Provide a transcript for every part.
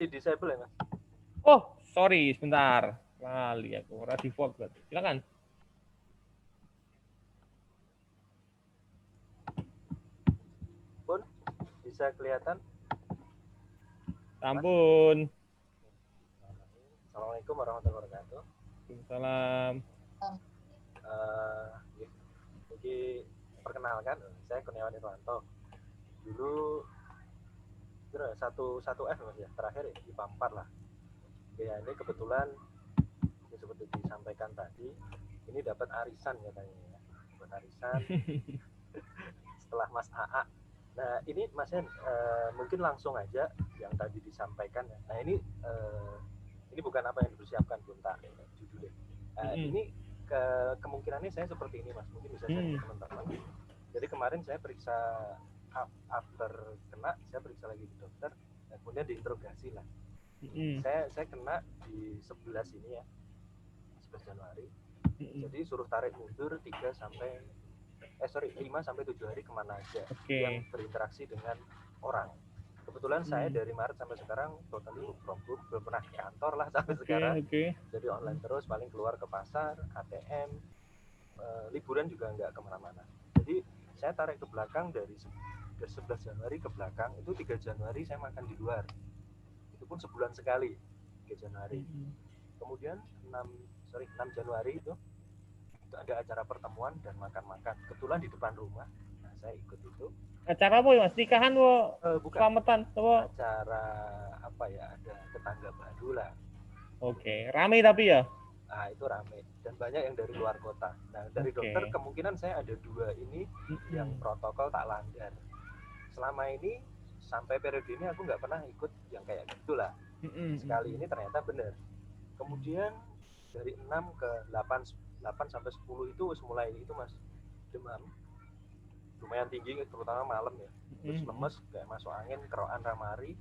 Di disable ya Mas? Oh, sorry, sebentar. Lali aku, default berarti. Silakan. Pun bisa kelihatan? Ampun. Assalamualaikum warahmatullahi wabarakatuh. Salam. Jadi perkenalkan, saya Kurniawan Irwanto. Dulu satu F Mas ya, terakhir ya, di Pampar lah. Ya ini kebetulan ini seperti disampaikan tadi, ini dapat arisan katanya ya, dapat arisan setelah Mas AA. Nah ini Mas Hen, mungkin langsung aja yang tadi disampaikan ya. Nah ini bukan apa yang dipersiapkan, belum tak judulnya. Ini kemungkinannya saya seperti ini Mas, mungkin bisa share ke teman-teman. Jadi kemarin saya periksa after kena, saya periksa lagi di dokter, dan kemudian diinterogasi lah. Saya kena di 11 ini ya, 11 Januari. Jadi suruh tarik mundur 5 sampai 7 hari kemana aja yang berinteraksi dengan orang. Kebetulan saya dari Maret sampai sekarang totally work from home, belum pernah ke kantor lah sampai sekarang. Jadi online terus, paling keluar ke pasar, ATM, liburan juga nggak kemana-mana. Jadi saya tarik ke belakang dari 11 Januari ke belakang, itu 3 Januari saya makan di luar. Itu pun sebulan sekali, 3 Januari. Kemudian 6 Januari itu ada acara pertemuan dan makan-makan. Kebetulan di depan rumah, nah saya ikut itu. Acara apa ya Mas? Nikahan bukan. Selamatan apa? Acara apa ya, ada tetangga baru lah. Oke, rame tapi ya? Nah itu rame dan banyak yang dari luar kota. Nah dari dokter kemungkinan saya ada 2 ini yang protokol tak langgar. Selama ini sampai periode ini aku nggak pernah ikut yang kayak gitulah. Sekali ini ternyata benar. Kemudian dari 6 ke 8 sampai 10 itu mulai itu Mas, demam lumayan tinggi, terutama malam ya, terus lemes kayak masuk angin, kerokan ramari.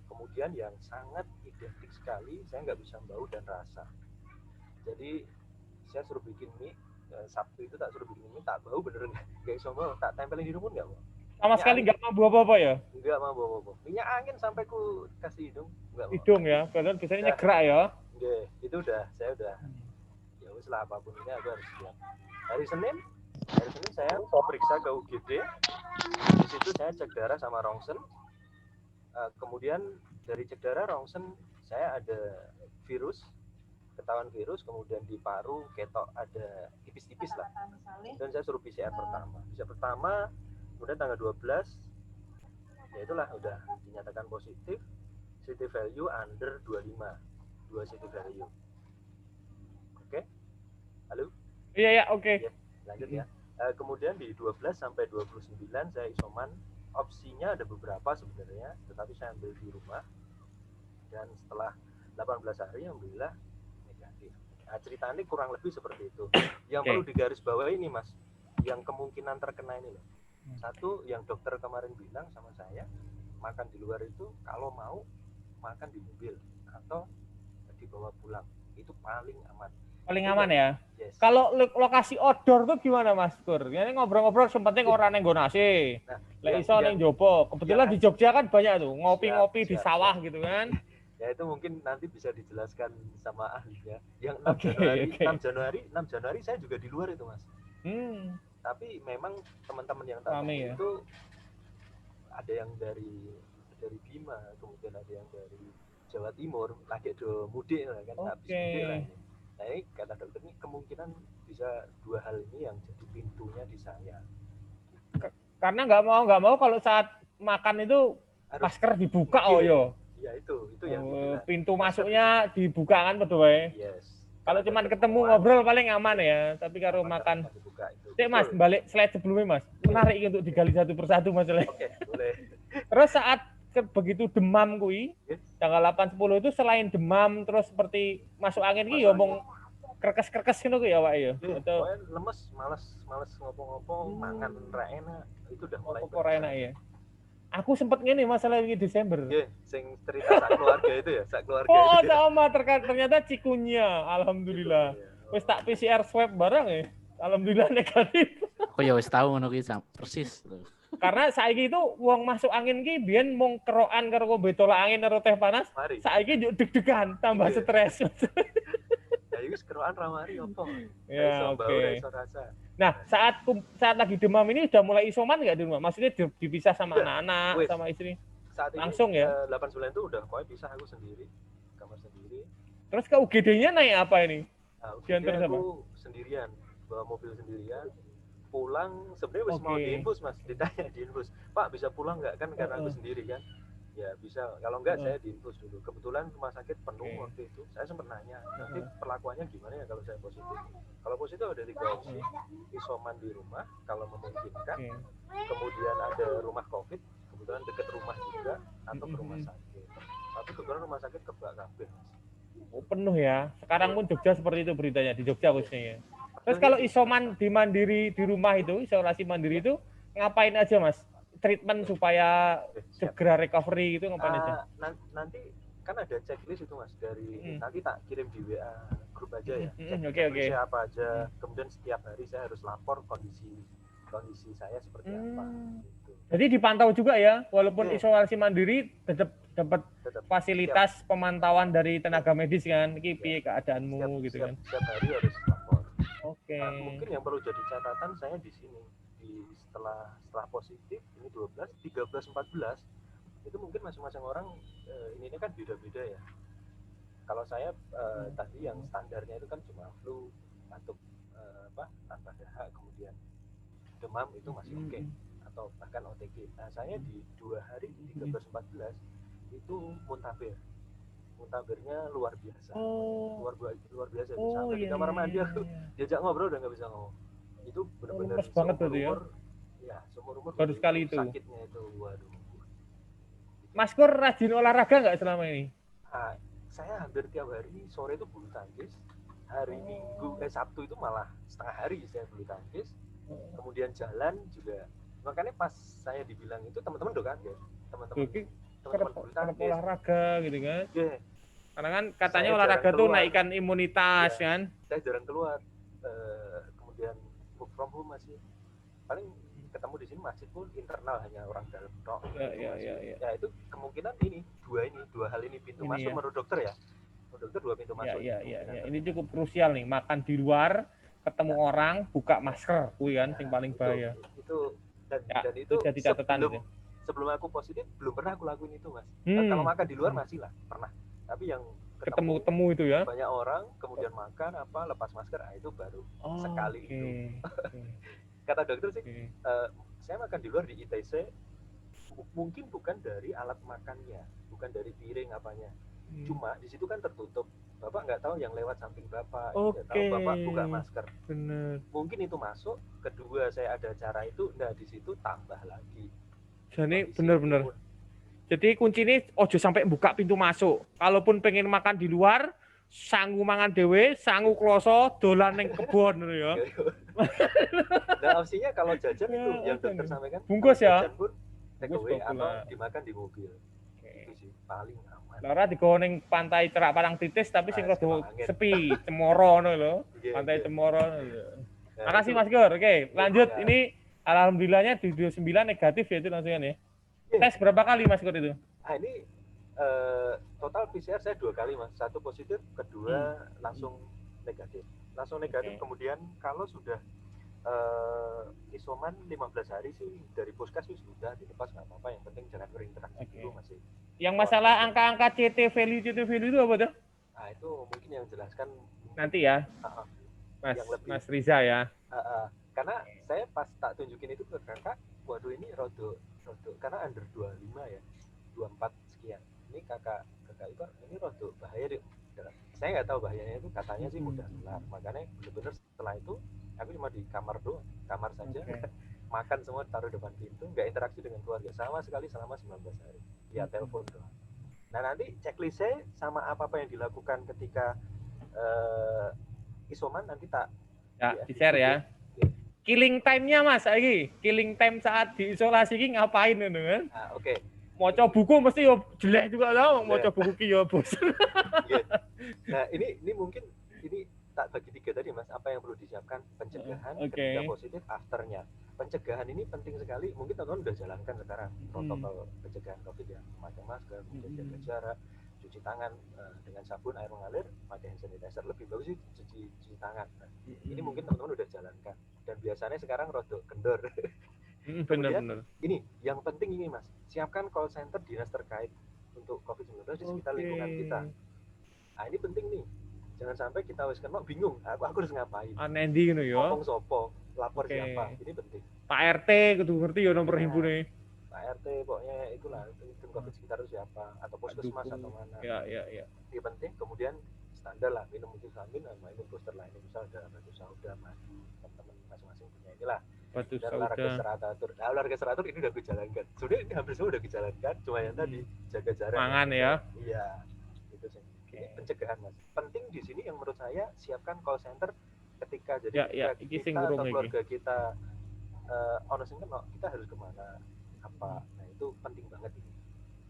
Kemudian yang sangat identik sekali, saya nggak bisa bau dan rasa. Jadi saya suruh bikin mie, Sabtu itu tak suruh bikin mie, tak bau beneran nggak bisa bau, tak tempelin di rumput nggak mau. Sama sekali nggak mau bau apa-apa ya? Nggak mau bau. Minyak angin sampai ku kasih hidung nggak mau. Hidung ya, padahal biasanya nyegerak ya. Nggak, itu saya udah ya wis lah, apapun ini aku harus siap. Hari Senin saya periksa ke UGD. Di situ saya cek darah sama rongsen. Kemudian dari cek darah rongsen saya ada virus, ketahuan virus. Kemudian di paru ketok ada tipis-tipis lah. Dan saya suruh PCR pertama. Kemudian tanggal 12 ya itulah udah dinyatakan positif. CT value under 25, 2 CT value. Oke? Halo? Iya, oke. Ya, lanjut ya. Kemudian di 12 sampai 29 saya isoman. Opsinya ada beberapa sebenarnya, tetapi saya ambil di rumah. Dan setelah 18 hari alhamdulillah negatif. Nah, ceritanya kurang lebih seperti itu. Yang perlu digarisbawahi ini Mas, yang kemungkinan terkena ini loh. Satu, yang dokter kemarin bilang sama saya, makan di luar itu kalau mau makan di mobil atau dibawa pulang, itu paling aman. Paling aman ya. Yes. Kalau lokasi outdoor tuh gimana Mas Kur? Ini ngobrol-ngobrol sempatnya orang yang nasi. Lek iso ning jopo. Kebetulan di Jogja kan banyak tuh ngopi-ngopi di sawah gitu kan. Ya itu mungkin nanti bisa dijelaskan sama ahlinya. Yang 6 Januari saya juga di luar itu Mas. Tapi memang teman-teman yang tadi itu ada yang dari Bima, kemudian ada yang dari Jawa Timur, lagi do mudik kan, habis mudik lah. Nah ini kata dokter ini kemungkinan bisa 2 hal ini yang jadi pintunya di saya. Karena nggak mau kalau saat makan itu masker dibuka yo. Ya itu yang pintu masuknya dibuka kan betul ya. Yes. Kalau cuma ketemu ngobrol paling aman ya, tapi kalau makan. Mas, balik slide sebelumnya Mas. Menarik untuk digali satu persatu masalah. Oke, boleh. Terus saat begitu demam kui, tanggal 8-10 itu selain demam terus seperti masuk angin ki ya omong kerkes-kerkes ngono ku ya Pak ya. Atau lemes, malas ngopo-ngopo, mangan ra enak. Itu udah mulai enak ya. Aku sempat ngene masalah ini Desember. Nggih, sing cerita sak keluarga itu ya, sak keluarga. Oh, sama ternyata cikunya. Alhamdulillah. Wis tak PCR swab barang ya. Alhamdulillah negatif. Aku ya wis tahu ngono ki persis. Karena saiki itu wong masuk angin ki biyen mung kerokan karo ngombe tolak angin karo teh panas. Saiki yo deg-degan, tambah stres. Ya wis kerokan ra mari opo. Ya, oke. Rasa. Nah, saat lagi demam ini udah mulai isoman nggak di rumah? Maksudnya dipisah sama anak-anak, sama istri? Saat ini langsung ya? 8 bulan itu udah pokoknya pisah aku sendiri, kamar sendiri. Terus ke UGD-nya naik apa ini? UGD aku sendirian, bawa mobil sendirian. Pulang sebenarnya wis mau diinfus Mas, ditanya diinfus. Pak bisa pulang nggak kan karena aku sendiri kan? Ya bisa, kalau enggak saya diinfus dulu. Kebetulan rumah sakit penuh waktu itu. Saya sempat nanya, nanti perlakuannya gimana ya kalau saya positif? Kalau positif ada 3 opsi. Isoman di rumah kalau memungkinkan. Kemudian ada rumah COVID, kebetulan dekat rumah juga, atau ke rumah sakit. Tapi kebetulan rumah sakit kebak kabeh Mas. Oh, penuh ya. Sekarang pun Jogja seperti itu beritanya, di Jogja khususnya ya. Terus kalau isoman di mandiri di rumah itu, isolasi mandiri itu ngapain aja Mas? Treatment supaya segera recovery gitu ngapain aja? Nanti kan ada checklist itu Mas dari nanti tak kirim di WA grup aja ya. Oke. Apa aja. Kemudian setiap hari saya harus lapor kondisi saya seperti apa. Gitu. Jadi dipantau juga ya, walaupun isolasi mandiri tetap dapat fasilitas pemantauan dari tenaga medis kan, piye keadaanmu gitu kan. Setiap hari harus lapor. Oke. Nah, mungkin yang perlu jadi catatan saya di sini setelah positif ini 12, 13, 14 itu mungkin masing-masing orang ini kan beda-beda ya. Kalau saya tadi yang standarnya itu kan cuma flu, batuk tanpa dahak, kemudian demam itu masih oke, atau bahkan OTG. Nah saya di 2 hari 13, 14 itu muntabernya luar biasa. Luar biasa itu sampai di kamar mandi aku diajak ngobrol udah nggak bisa ngomong. Itu benar-benar banget berarti ya. Ya, seumur-umur baru sekali itu. Sakitnya itu, waduh. Mas Kur rajin olahraga nggak selama ini? Saya hampir tiap hari sore itu bulu tangkis. Hari Minggu, Sabtu itu malah setengah hari saya bulu tangkis. Kemudian jalan juga. Makanya pas saya dibilang itu teman-teman udah kaget. Teman-teman bulu tangkis. Olahraga gitu kan? Yeah. Karena kan katanya olahraga tuh naikkan imunitas kan? Saya jarang keluar. Kemudian work from home masih paling ketemu di sini masjid pun internal, hanya orang dalam tok. Ya itu kemungkinan dua hal ini pintu masuk menurut dokter ya. Menurut dokter 2 pintu masuk. Ini cukup krusial nih, makan di luar, ketemu orang, buka masker, kan yang paling bahaya. Itu dan itu jadi catatan sebelum aku positif belum pernah aku lakuin itu Mas. Kalau makan di luar masih lah pernah. Tapi yang ketemu itu ya. Banyak orang kemudian makan lepas masker, itu baru sekali itu. Kata dokter sih, saya makan di luar di ITC, mungkin bukan dari alat makannya, bukan dari piring apanya. Cuma di situ kan tertutup. Bapak nggak tahu yang lewat samping Bapak, nggak tahu Bapak buka masker. Bener. Mungkin itu masuk. Kedua saya ada cara itu, di situ tambah lagi. Jadi bener-bener. Jadi kunci ini ojo sampai buka pintu masuk. Kalaupun pengen makan di luar, sangu mangan dewe, sangu kloso, dolan ning kebon ya. Nah opsinya kalau jajan itu yang dokter sampaikan bungkus ya, jajan pun take away atau dimakan di mobil. Itu sih paling aman. Lara digawa ning pantai Cerak Parang Tritis tapi sing rada sepi, Cemoro ngono lho. Pantai Cemoro. Makasih Mas Gur. Oke, lanjut. Ini alhamdulillahnya di 29 negatif ya itu langsungan ya. Tes berapa kali Mas Gur itu? Ini total PCR saya 2 kali Mas. 1 positif, kedua langsung negatif. Kemudian kalau sudah isoman 15 hari sih dari puskes sudah dilepas, nggak apa-apa, yang penting jangan berinteraksi dulu masih. Yang masalah angka-angka CT value itu apa tuh? Nah itu mungkin yang jelaskan nanti ya, Mas Riza ya. Karena saya pas tak tunjukin itu ke kakak, waduh ini rodo karena under 25 ya, 24 sekian. Ini kakak itu ini rodo bahaya deh. Saya nggak tahu bahayanya itu, katanya sih mudah nular. Makanya benar-benar setelah itu aku cuma di kamar doang, kamar saja. Makan semua taruh depan pintu, nggak interaksi dengan keluarga sama sekali selama 19 hari. Ya telepon doang. Nah nanti checklistnya sama apa-apa yang dilakukan ketika isoman nanti tak di-share ya. Killing time-nya Mas, killing time saat diisolasi ini ngapain kan? Oke. Maca buku mesti yo jelek juga tau, maca buku ki yo bosan. Nah, ini mungkin ini tak bagi 3 tadi Mas, apa yang perlu disiapkan, pencegahan, ketika positif, afternya. pencegahan ini penting sekali. Mungkin teman-teman udah jalankan sekarang protokol pencegahan COVID ya, memakai masker, menjaga jarak, cuci tangan dengan sabun, air mengalir, pakai hand sanitizer. Lebih bagus sih cuci tangan. Nah, ini mungkin teman-teman udah jalankan. Dan biasanya sekarang rodok kendor. Kemudian ini yang penting ini Mas, siapkan call center dinas terkait untuk COVID-19 di sekitar lingkungan kita. Nah ini penting nih, jangan sampai kita wis kena bingung, aku harus ngapain. Anendi ngono ya. Ngomong sopo, lapor siapa, ini penting. Pak RT kudu ngerti ya nomor himpune. Pak RT pokoknya itulah, tim COVID sekitar itu siapa, atau puskesmas atau mana. Ya. Ini penting. Kemudian standar lah, minum multivitamin sama minum booster lainnya, misal ada batu sauda, madu, teman-teman masing-masing punya inilah. Batu dan olahraga teratur. Nah, olahraga teratur ini udah gue jalankan. Sebenarnya ini hampir semua udah gue jalankan, cuma yang tadi jaga jarak. Mangan ya. Iya, itu sih. Ini pencegahan Mas. Penting di sini yang menurut saya siapkan call center ketika jadi kita atau keluarga kita ono sing kena, kita harus kemana apa. Nah itu penting banget ini.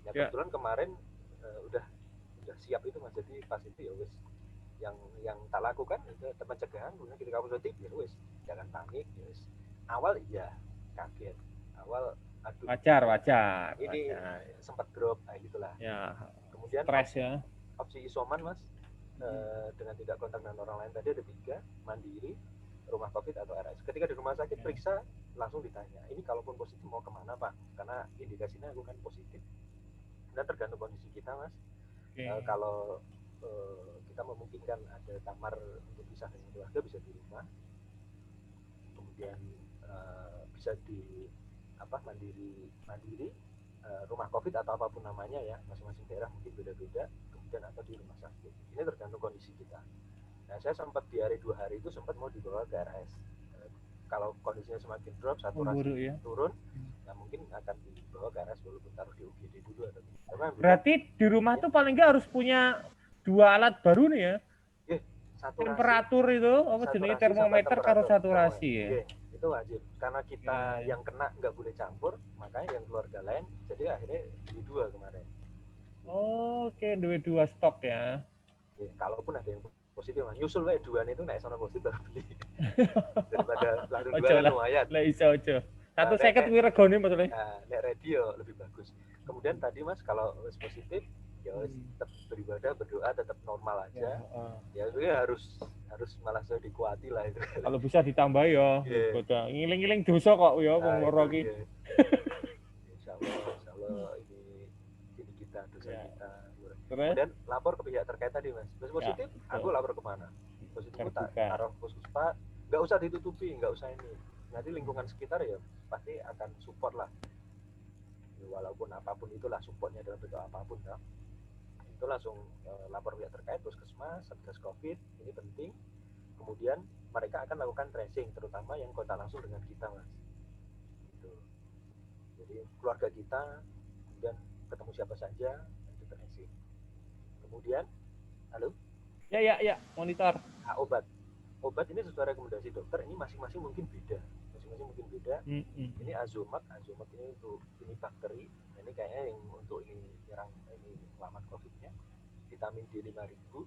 Ya kebetulan kemarin udah siap itu Mas. Jadi pas itu ya wis yang tak lakukan itu pencegahan. Kemudian ketika positif ya wis jangan panik ya wis. Awal iya kaget, awal aduh wajar ini sempat drop, nah gitulah ya. Kemudian stres ya, opsi isoman Mas, dengan tidak kontak dengan orang lain tadi ada 3, mandiri, rumah COVID atau RS. Ketika di rumah sakit periksa langsung ditanya, ini kalaupun positif mau kemana Pak, karena indikasinya aku kan positif, dan tergantung kondisi kita Mas. Kalau kita memungkinkan ada kamar untuk pisah dengan keluarga, bisa di rumah, kemudian bisa di mandiri rumah COVID atau apapun namanya ya, masing-masing daerah mungkin beda-beda, kemudian atau di rumah sakit. Ini tergantung kondisi kita. Nah saya sempat di hari 2 hari itu sempat mau dibawa ke RS. Kalau kondisinya semakin drop, saturasi turun, nah mungkin akan dibawa ke RS walaupun taruh di UGD dulu atau berarti di rumah tuh paling nggak harus punya 2 alat baru nih ya. Temperatur itu apa jenis termometer karo saturasi ya. Itu wajib karena kita yang kena nggak boleh campur, makanya yang keluarga lain jadi akhirnya beli 2 kemarin. Oke, 2 stok ya. Kalaupun ada yang positif Mas, nyusul wae 2 itu nek sono positif baru beli. Daripada langsung 2 kan lumayan. Lah iso aja. 150 kuwi regane maksudnya. Nah, nek radio lebih bagus. Kemudian tadi Mas kalau wis positif ya tetap beribadah, berdoa tetap normal aja. Ya itu harus malah saya dikuati lah itu. Kalau bisa ditambah ya, ngiling-ngiling dosa kok ya wong loro iki. Insyaallah ini kita dosa kita. Kemudian lapor ke pihak terkait tadi Mas. Terus positif, aku lapor kemana? Positif tak taruh puskesmas, nggak usah ditutupi, nggak usah ini. Nanti lingkungan sekitar ya pasti akan support lah. Walaupun apapun itulah supportnya dalam bentuk apapun ya. Itu langsung lapor pihak terkait puskesmas, satgas COVID, ini penting. Kemudian mereka akan lakukan tracing, terutama yang kontak langsung dengan kita Mas. Gitu. Jadi keluarga kita, kemudian ketemu siapa saja, itu tracing. Kemudian, halo? Ya, monitor. Nah, obat ini sesuai rekomendasi dokter, ini masing-masing mungkin beda. Ini Azomax ini untuk ini bakteri, ini kayaknya yang untuk ini nyerang ini selamat COVID-nya. Vitamin D 5.000,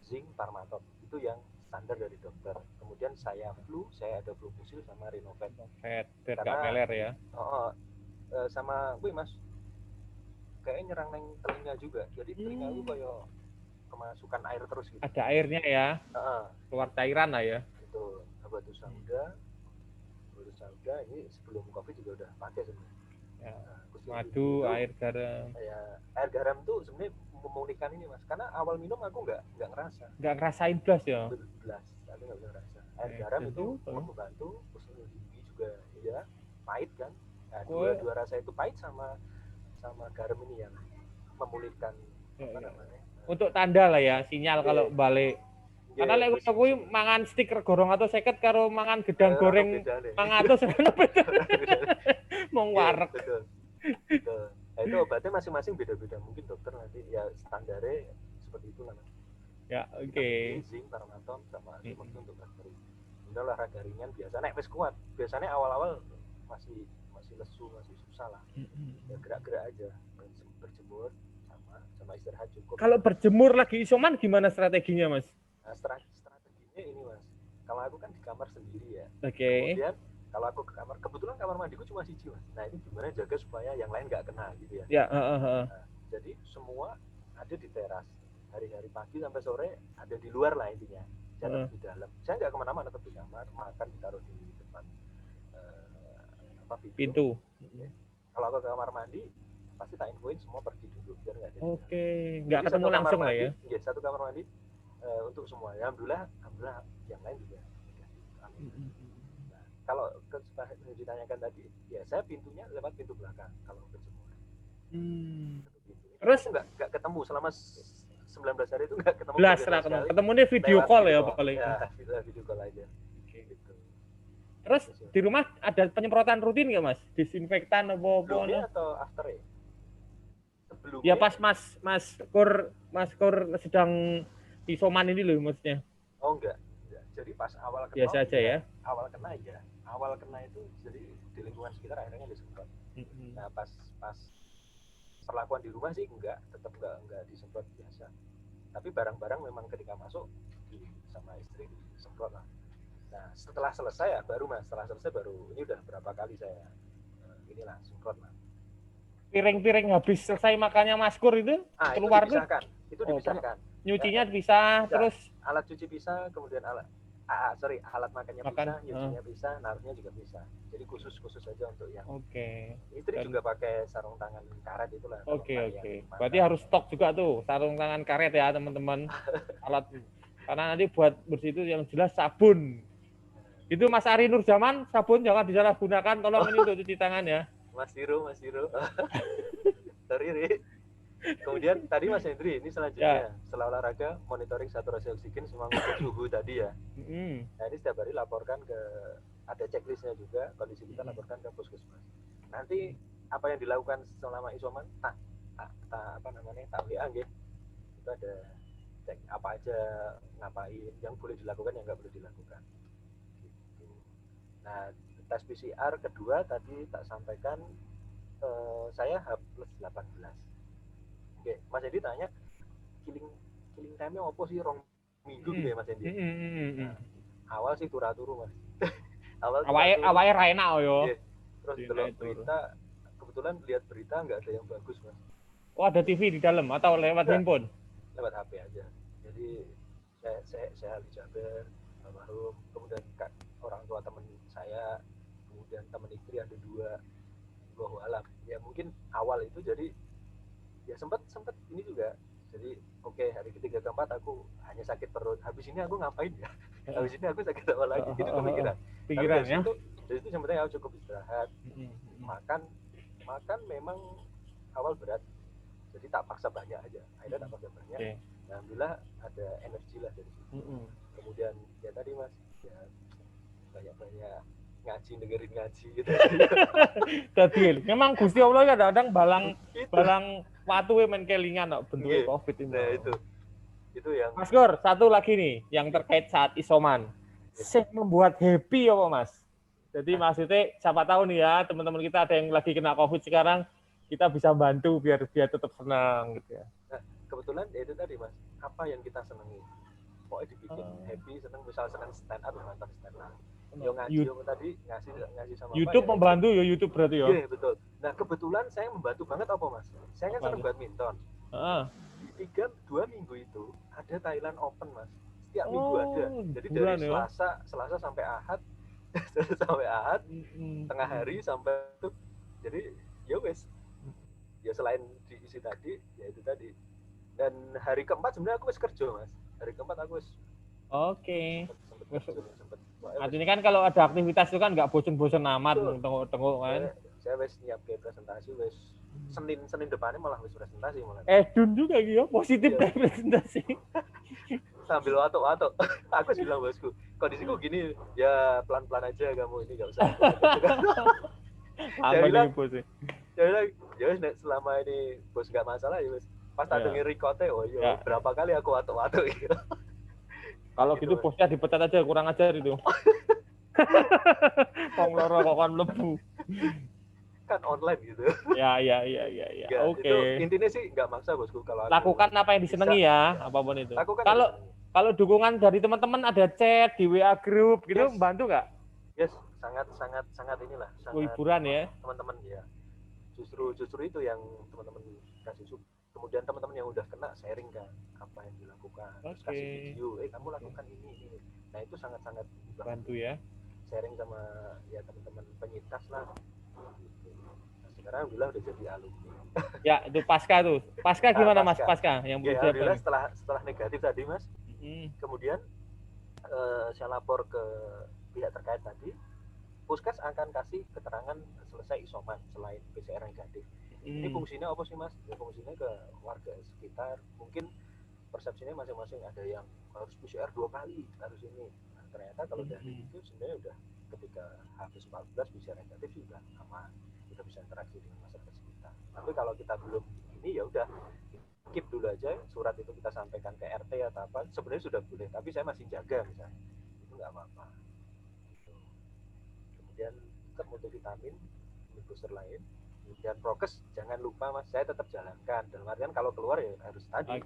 zinc, Parmatot, itu yang standar dari dokter. Kemudian saya ada Flumucil sama Rinovet. Biar gak meler ya. Sama gue Mas, kayaknya nyerang neng telinga juga. Jadi telinga lu kayak kemasukan air terus gitu. Ada airnya ya. Keluar cairan lah ya. Itu batu sauda ini sebelum COVID juga udah pakai sebenarnya. Ya. Madu, air garam. Ya, air garam tuh sebenarnya memulihkan ini Mas. Karena awal minum aku nggak ngerasa. Nggak ngerasain blas ya. Blas, aku nggak bisa ngerasa. Air garam itu membantu, terus gigi juga ya pahit kan. Nah, dua rasa itu pahit sama garam ini yang memulihkan apa namanya. Untuk tanda lah ya, sinyal kalau balik. Karena lek kuwi mangan stik regorong atau 50 karo mangan gedang goreng 500 kan beda. Mong wareg. Betul. Nah, itu obatnya masing-masing beda-beda. Mungkin dokter nanti ya standarnya seperti itu lah. Ya, oke. Zinc, Parmaton sama untuk bakteri. Ini olahraga ringan biasa naik wis kuat. Biasanya awal-awal masih lesu, masih susah lah. Ya gerak-gerak aja, berjemur sama istirahat cukup. Kalau berjemur lagi isoman gimana strateginya, Mas? Nah, strateginya ini Mas, kalau aku kan di kamar sendiri ya. Oke. Kemudian kalau aku ke kamar, kebetulan kamar mandiku cuma siji mas. Nah ini gimana jaga supaya yang lain nggak kena gitu ya. Ya, Nah, jadi semua ada di teras. Hari-hari pagi sampai sore ada di luar lah intinya. Jangan di dalam. Saya nggak kemana-mana, tetap di kamar, makan ditaruh di depan pintu. Ya. Kalau aku ke kamar mandi, pasti tak infoin semua pergi dulu biar nggak ada. Oke, nggak ketemu langsung lah ya. Iya, satu kamar mandi untuk semua. Ya, alhamdulillah yang lain juga. Nah, kalau ditanyakan tadi, ya saya pintunya lewat pintu belakang kalau ke semua. Terus nggak ketemu selama 19 hari itu nggak ketemu. Ketemunya video call ya paling. Ya, video call aja. Gitu. Terus di rumah ada penyemprotan rutin nggak mas? Disinfektan apa? Sebelumnya atau after ya? Sebelumnya. Ya pas Mas Kur sedang isoman ini loh maksudnya. Oh enggak. Jadi pas awal kena. Biasa aja ya. Awal kena itu jadi di lingkungan sekitar akhirnya disemprot. Nah pas perlakuan di rumah sih tetap enggak disemprot biasa. Tapi barang-barang memang ketika masuk sama istri disemprot lah. Nah setelah selesai baru ini udah berapa kali saya inilah semprot lah. Piring-piring habis selesai makannya Mas Kur itu keluar tuh? Itu dipisahkan. Nyucinya bisa, terus alat cuci bisa, kemudian alat makannya bisa, nyucinya bisa, naruhnya juga bisa. Jadi khusus aja untuk yang. Istri juga pakai sarung tangan karet itulah. Berarti harus stok juga tuh sarung tangan karet ya teman-teman. Alat karena nanti buat bersih itu yang jelas sabun. Itu Mas Ari Nurjaman, sabun jangan disalahgunakan, tolong ini untuk cuci tangan ya. Mas Hiro. Sorry, Ri. Kemudian tadi Mas Hendri, ini selanjutnya setelah olahraga monitoring saturasi oksigen sama suhu tadi ya. Nah ini setiap hari laporkan ada checklistnya juga, kondisi kita laporkan ke puskesmas. Nanti apa yang dilakukan selama isoman tak WA nggih. Itu ada cek apa aja, ngapain, yang boleh dilakukan, yang nggak boleh dilakukan. Gitu. Nah tes PCR kedua tadi tak sampaikan saya H+18. Oke, Mas Edi tanya killing time-nya apa sih rong minggu gitu ya Mas Edi? Nah, awal sih turu Mas. awalnya ra enak yo. Terus delok berita, kebetulan lihat berita nggak ada yang bagus Mas. Oh ada TV di dalam atau lewat handphone? Lewat HP aja. Jadi saya Jaber, almarhum, kemudian orang tua teman saya, kemudian teman istri ada 2 alam. Ya mungkin awal itu jadi ya sempat ini juga. Jadi hari ketiga keempat aku hanya sakit perut. Habis ini aku ngapain ya? Habis ini aku sakit apa lagi? Itu pikiran ya. Dari itu sebenarnya aku cukup istirahat. Makan memang awal berat. Jadi tak paksa banyak aja. Akhirnya tak paksa banyak. Alhamdulillah ada energi lah dari situ. Kemudian ya tadi Mas, ya banyak dengerin ngaji gitu. Tadi memang Gusti Allah kadang-kadang balang watu men kelingan bentuknya Covid ini. Nah, itu yang Mas Gor, satu lagi nih yang terkait saat isoman. Sih membuat happy apa Mas? Jadi maksudnya siapa tahu nih ya teman-teman kita ada yang lagi kena Covid sekarang, kita bisa bantu biar dia tetap senang gitu ya. Nah, kebetulan itu tadi Mas, apa yang kita senangi. Pokoknya dibikin happy, senang, misal senang stand up, nonton stand up. Yo ngaji tadi ngasih sama YouTube ya, membantu ya YouTube berarti ya. Iya betul. Nah kebetulan saya membantu banget apa Mas? Saya kan senang badminton. Di 2 minggu itu ada Thailand Open Mas. Setiap minggu ada. Jadi dari Selasa sampai Ahad, tengah hari sampai itu. Jadi ya wes. Ya selain diisi tadi, ya itu tadi. Dan hari keempat sebenarnya aku wes kerja Mas. Hari keempat aku wes. Sempet. Artinya kan kalau ada aktivitas itu kan nggak bosen-bosen amat tengok-tengok kan. Saya wes nyiap ke presentasi wes Senin depannya malah wes presentasi malah. Dun juga gitu positif dari presentasi. Sambil watuk-watuk. Aku bilang bosku, kondisiku gini ya pelan-pelan aja kamu ini nggak usah. Apa nih bos? Ya wes selama ini bos nggak masalah ya wes. Pas tak denger rekote, berapa kali aku watuk-watuk gitu. Kalau gitu bosnya dipecat aja, kurang ajar itu. Wong loro kok kan mlebu. Kan online gitu. Ya. Oke. Itu intinya sih nggak maksa bosku kalau lakukan apa yang disenangi ya, apapun itu. Kalau dukungan dari teman-teman ada chat di WA group gitu, membantu nggak? Yes, sangat inilah, hiburan ya teman-teman ya. Justru itu yang teman-teman kasih support. Kemudian teman-teman yang udah kena sharing kan apa yang dilakukan, terus kasih video, kamu lakukan ini. Nah itu sangat bantu ya, sharing sama ya teman-teman penyintas lah. Nah, sekarang alhamdulillah udah jadi alumni. Ya itu pasca gimana Mas pasca yang ya, alhamdulillah setelah negatif tadi Mas, kemudian saya lapor ke pihak terkait tadi, Puskes akan kasih keterangan selesai isoman selain PCR negatif. Ini fungsinya apa sih Mas? Ya, fungsinya ke warga sekitar. Mungkin persepsinya masing-masing, ada yang harus PCR 2 kali, harus ini. Nah, ternyata kalau dari itu sebenarnya udah ketika habis 14 PCR negatif sudah aman. Kita bisa interaksi dengan masyarakat sekitar. Tapi kalau kita belum ini ya udah keep dulu aja, surat itu kita sampaikan ke RT atau apa, sebenarnya sudah boleh, tapi saya masih jaga misalnya. Itu nggak apa-apa. Kemudian tetap multivitamin, booster lain. Kemudian prokes jangan lupa Mas, saya tetap jalankan. Dalam artian kalau keluar ya harus tadi.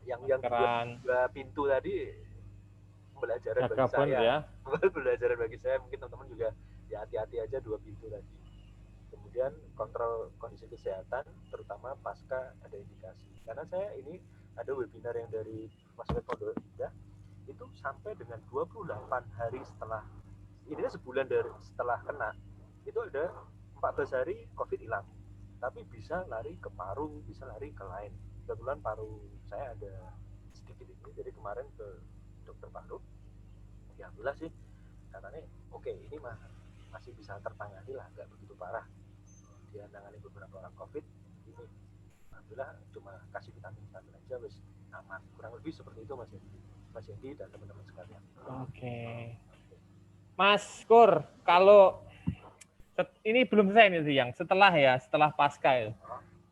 Yang dua pintu tadi pembelajaran bagi saya. Ya. Pembelajaran bagi saya, mungkin teman-teman juga ya hati-hati aja 2 pintu tadi. Kemudian kontrol kondisi kesehatan, terutama pasca ada indikasi. Karena saya ini ada webinar yang dari Mas Pondok Indah, itu sampai dengan 28 hari setelah, ini sebulan dari setelah kena, itu ada 14 hari COVID hilang, tapi bisa lari ke paru, bisa lari ke lain. Kebetulan paru saya ada sedikit ini, jadi kemarin ke dokter paru, ya alhamdulillah sih, katanya oke, ini masih bisa tertangani lah, nggak begitu parah. Dia nangani beberapa orang COVID, ini alhamdulillah cuma kasih vitamin aja, wis aman. Kurang lebih seperti itu Mas Yendi dan teman-teman sekalian. Oke. Mas Kur, kalau ini belum selesai nih yang setelah pasca itu.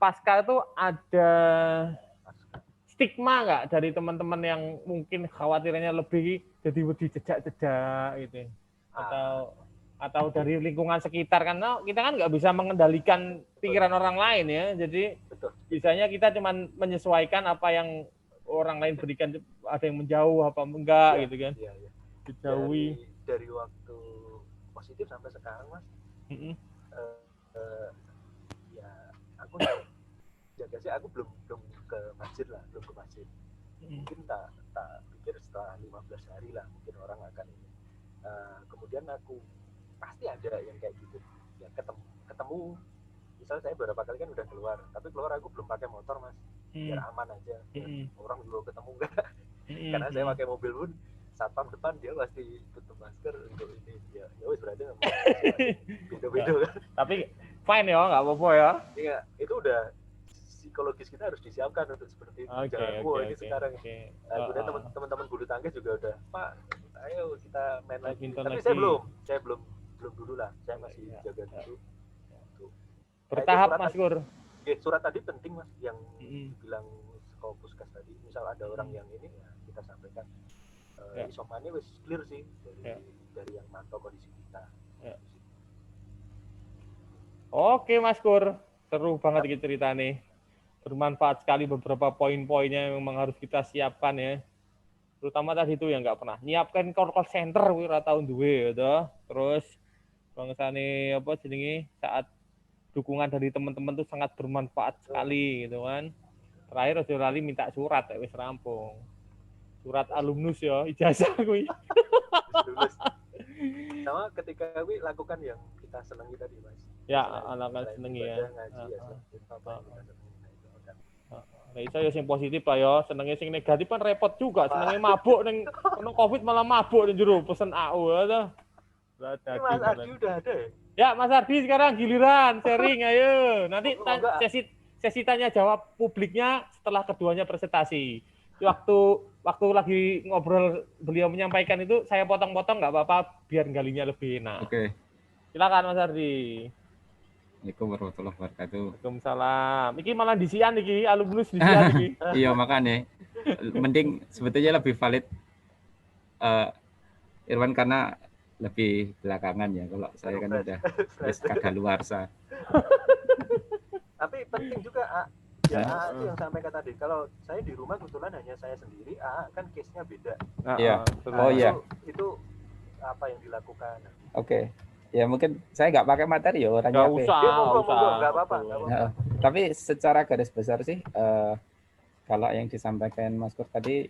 Pasca itu ada stigma nggak dari teman-teman yang mungkin khawatirnya lebih jadi jejak-jejak gitu, atau dari lingkungan sekitar, karena kita kan nggak bisa mengendalikan pikiran orang lain ya, jadi biasanya kita cuma menyesuaikan apa yang orang lain berikan, ada yang menjauh apa enggak gitu kan, dijauhi dari waktu positif sampai sekarang Mas. Ya aku jaga sih, aku belum ke masjid. Mungkin tak pikir setelah 15 hari lah mungkin orang akan ini. Kemudian aku pasti ada yang kayak gitu ya, ketemu misalnya saya beberapa kali kan udah keluar, tapi keluar aku belum pakai motor Mas, biar aman aja, biar orang juga ketemu enggak. Karena saya pakai mobil pun satpam depan dia pasti tutup masker untuk ini, ya wis berarti beda-beda kan. Tapi fine ya, nggak apa-apa ya. Iya, itu udah psikologis kita harus disiapkan untuk seperti itu. Ini sekarang. Kemudian teman-teman bulu tangkis juga udah, Pak, ayo kita main lagi. Tapi saya belum dulu lah. Saya masih jaga dulu. Bertahap Mas Kur. Surat tadi penting Mas, yang bilang Puskes tadi. Misal ada orang yang ini, ya kita sampaikan. Isomannya wis clear sih dari yang mantau kondisi kita. Oke Mas Kur, seru banget gitu cerita nih. Bermanfaat sekali beberapa poin-poinnya yang memang harus kita siapkan ya. Terutama tadi itu yang nggak pernah nyiapkan call center ora tahun duwe gitu. Terus bangsane apa jenenge, saat dukungan dari teman-teman tuh sangat bermanfaat sekali gitu kan. Terakhir aja lali minta surat wis rampung. Surat alumnus ya, ijazah kuwi. Sama ketika kuwi lakukan yang kita senangi tadi Mas. Ya, anak-anak senengi ya. Nah, itu ya sing positif lah ya, senenge sing negatif kan repot juga, senenge mabuk ning kena Covid malah mabuk ning jero pesen AU ya. Mas Ardi udah ada ya? Ya, Mas Ardi sekarang giliran sharing ayo. Nanti sesi tanya jawab publiknya setelah keduanya presentasi. Waktu lagi ngobrol beliau menyampaikan itu saya potong-potong nggak apa-apa biar galinya lebih enak. Oke. Silakan Mas Ardi. Assalamualaikum warahmatullahi wabarakatuh. Waalaikumsalam. Iki malah disian iki, alumnus disian iki. Iya makanya. Mending sebetulnya lebih valid Irwan karena lebih belakangan ya. Kalau saya kan udah kadaluarsa. Tapi penting juga ya itu yang sampaikan tadi. Kalau saya di rumah kebetulan hanya saya sendiri, kan case-nya beda. Iya. Oh iya. Itu apa yang dilakukan. Oke. Ya mungkin saya nggak pakai materi ya orangnya. Nggak usah, nggak apa-apa. Tapi secara garis besar sih, kalau yang disampaikan Mas Kur tadi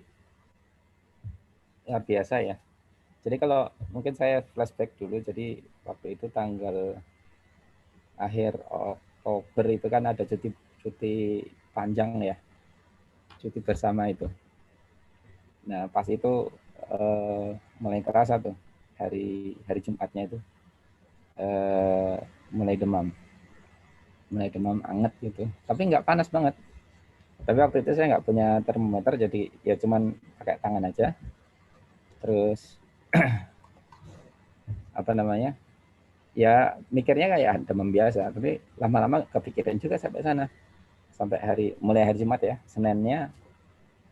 ya biasa ya. Jadi kalau mungkin saya flashback dulu, jadi waktu itu tanggal akhir Oktober itu kan ada cuti panjang ya, cuti bersama itu. Nah pas itu mulai kerasa tuh hari Jumatnya itu mulai demam anget gitu, tapi nggak panas banget. Tapi waktu itu saya nggak punya termometer, jadi ya cuman pakai tangan aja. Terus apa namanya? Ya mikirnya kayak demam biasa, tapi lama-lama kepikiran juga sampai sana. Sampai mulai hari Jumat ya, Seninnya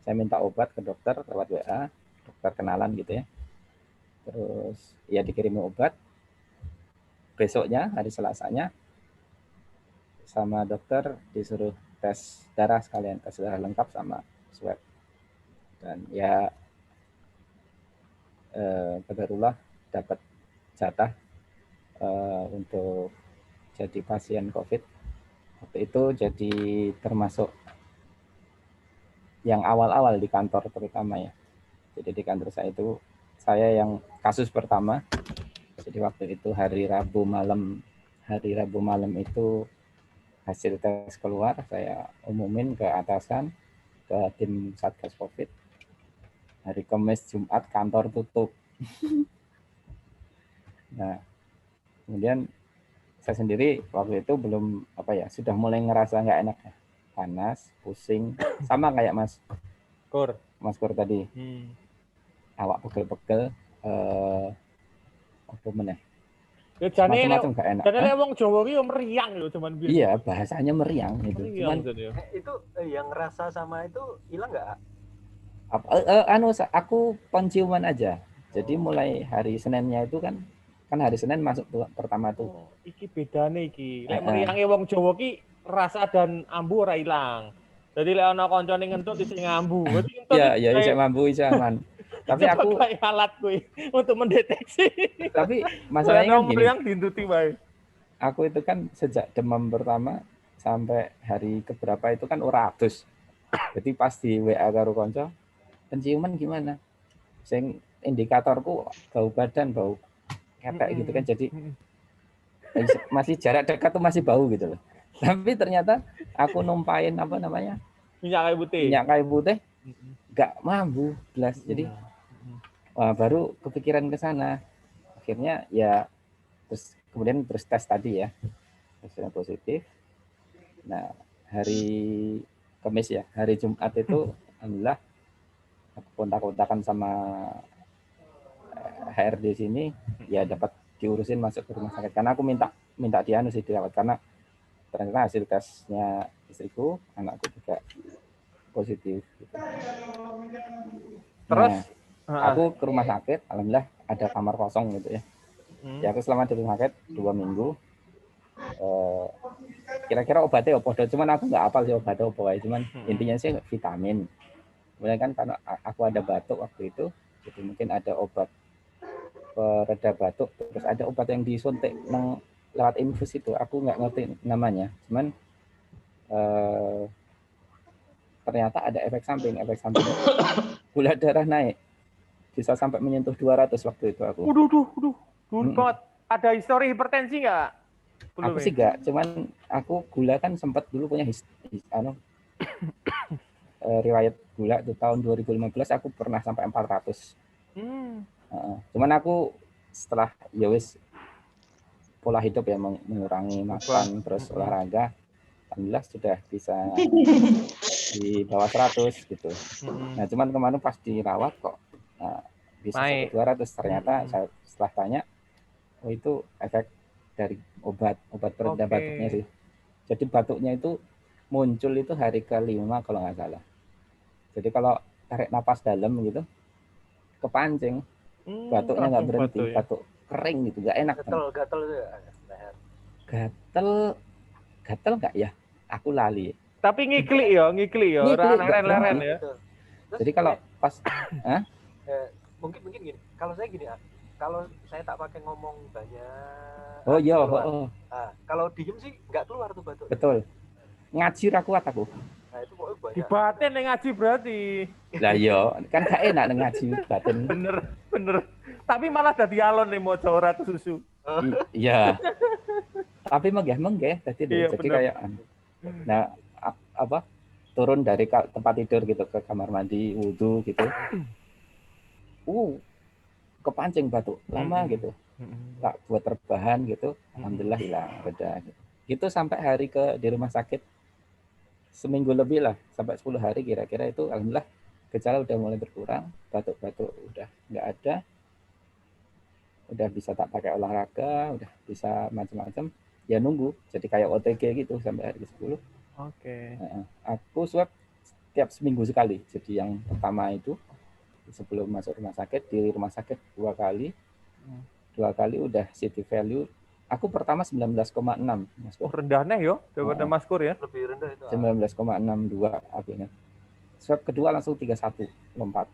saya minta obat ke dokter lewat WA, dokter kenalan gitu ya. Terus ya dikirimin obat. Besoknya hari Selasanya sama dokter disuruh tes darah sekalian, tes darah lengkap sama swab. Dan ya qadarullah dapat jatah untuk jadi pasien COVID. Waktu itu jadi termasuk yang awal-awal di kantor terutama ya. Jadi di kantor saya itu saya yang kasus pertama. Jadi waktu itu hari Rabu malam itu hasil tes keluar, saya umumin ke atasan, ke tim Satgas COVID. Hari Kamis Jumat kantor tutup. Nah, kemudian saya sendiri waktu itu belum sudah mulai ngerasa nggak enak ya. Panas, pusing, sama kayak Mas Kur tadi. Awak pegel-pegel, apa meneh? Ya jane macam-macam gak enak. Jane wong Jawa ki yo meriang lho cuman biasa. Iya, bahasanya meriang gitu. Cuman itu yang ngerasa sama itu hilang enggak? Aku penciuman aja. Jadi mulai hari Seninnya itu kan hari Senin masuk pertama tuh. Iki bedane iki. Lek meriange wong Jawa ki rasa dan ambu ora ilang. Jadi lek ana kancane ngentut isih ngambu. Iya, isih ngambu isih aman. Tapi aku alat kuwi untuk mendeteksi. Tapi masalahnya kan gini. Yang dintuti wae. Aku itu kan sejak demam pertama sampai hari keberapa itu kan ora adus. Jadi pas di WA karo kanca, penciuman gimana? Sing indikatorku bau badan, bau ketek gitu kan. Jadi masih jarak dekat tuh masih bau gitu loh. Tapi ternyata aku numpain minyak kayu putih nggak mampu belas. Jadi baru kepikiran ke sana. Akhirnya ya kemudian terus tes tadi ya, hasilnya positif. Nah hari Kamis ya, hari Jumat itu alhamdulillah aku kontak-kontakan sama HRD sini, ya dapat diurusin masuk ke rumah sakit. Karena aku minta dirawat karena ternyata hasil tesnya istriku, anakku juga positif. Gitu. Terus aku ke rumah sakit, alhamdulillah ada kamar kosong gitu ya. Ya aku selama di rumah sakit 2 minggu. Kira-kira obatnya apa? Cuman aku nggak hafal sih obatnya apa. Cuman intinya sih vitamin. Kemudian kan karena aku ada batuk waktu itu, jadi mungkin ada obat pereda batuk. Terus ada obat yang disuntik lewat infus itu. Aku nggak ngerti namanya. Cuman ternyata ada efek samping gula darah naik. Bisa sampai menyentuh 200 waktu itu aku. Waduh. Ada histori hipertensi nggak? Aku sih nggak, cuman aku gula kan sempat dulu punya riwayat gula itu tahun 2015 aku pernah sampai 400. Cuman aku setelah pola hidup ya, mengurangi makan terus olahraga, alhamdulillah sudah bisa di bawah 100 gitu. Nah cuman kemarin pas dirawat kok bisa sampai 200. Ternyata saya setelah tanya, itu efek dari obat pereda batuknya sih. Jadi batuknya itu muncul itu hari ke-5 kalau nggak salah. Jadi kalau tarik napas dalam gitu, kepancing, batuknya nggak berhenti, batuk kering gitu, nggak enak. Gatel itu ya? Gatel nggak ya? Aku lali. Tapi ngiklik ya, leren ya. Jadi kalau pas, mungkin gini. Kalau saya gini, kalau saya tak pakai ngomong banyak. Oh iya, Nah, kalau diem sih nggak keluar tuh batuk. betul. Ngaji ra kuat aku. Nah, itu pokoknya banyak. Dibatin yang ngaji berarti. Lah iya, kan gak enak ngaji batin. Bener. Tapi malah dadi alon nih mojo ora susu. Iya. Tapi menggeh tadi Iya, jadi bener. kayak nah apa turun dari tempat tidur gitu ke kamar mandi wudhu gitu. Kepancing batuk lama gitu. Tak buat terbahan gitu. Alhamdulillah hilang reda gitu. Itu sampai hari di rumah sakit seminggu lebih lah, sampai 10 hari kira-kira itu alhamdulillah gejala udah mulai berkurang, batuk-batuk udah nggak ada, udah bisa tak pakai olahraga, udah bisa macam-macam. Ya nunggu, jadi kayak OTG gitu sampai hari ke-10. Oke. Aku swab tiap seminggu sekali. Jadi yang pertama itu sebelum masuk rumah sakit, di rumah sakit 2 kali. 2 kali udah CT value. Aku pertama 19,6. Oh, rendah nih yo, daripada Mas Kur ya. Lebih rendah itu. 19,62 aku ingat. Swab kedua langsung 31, lompat.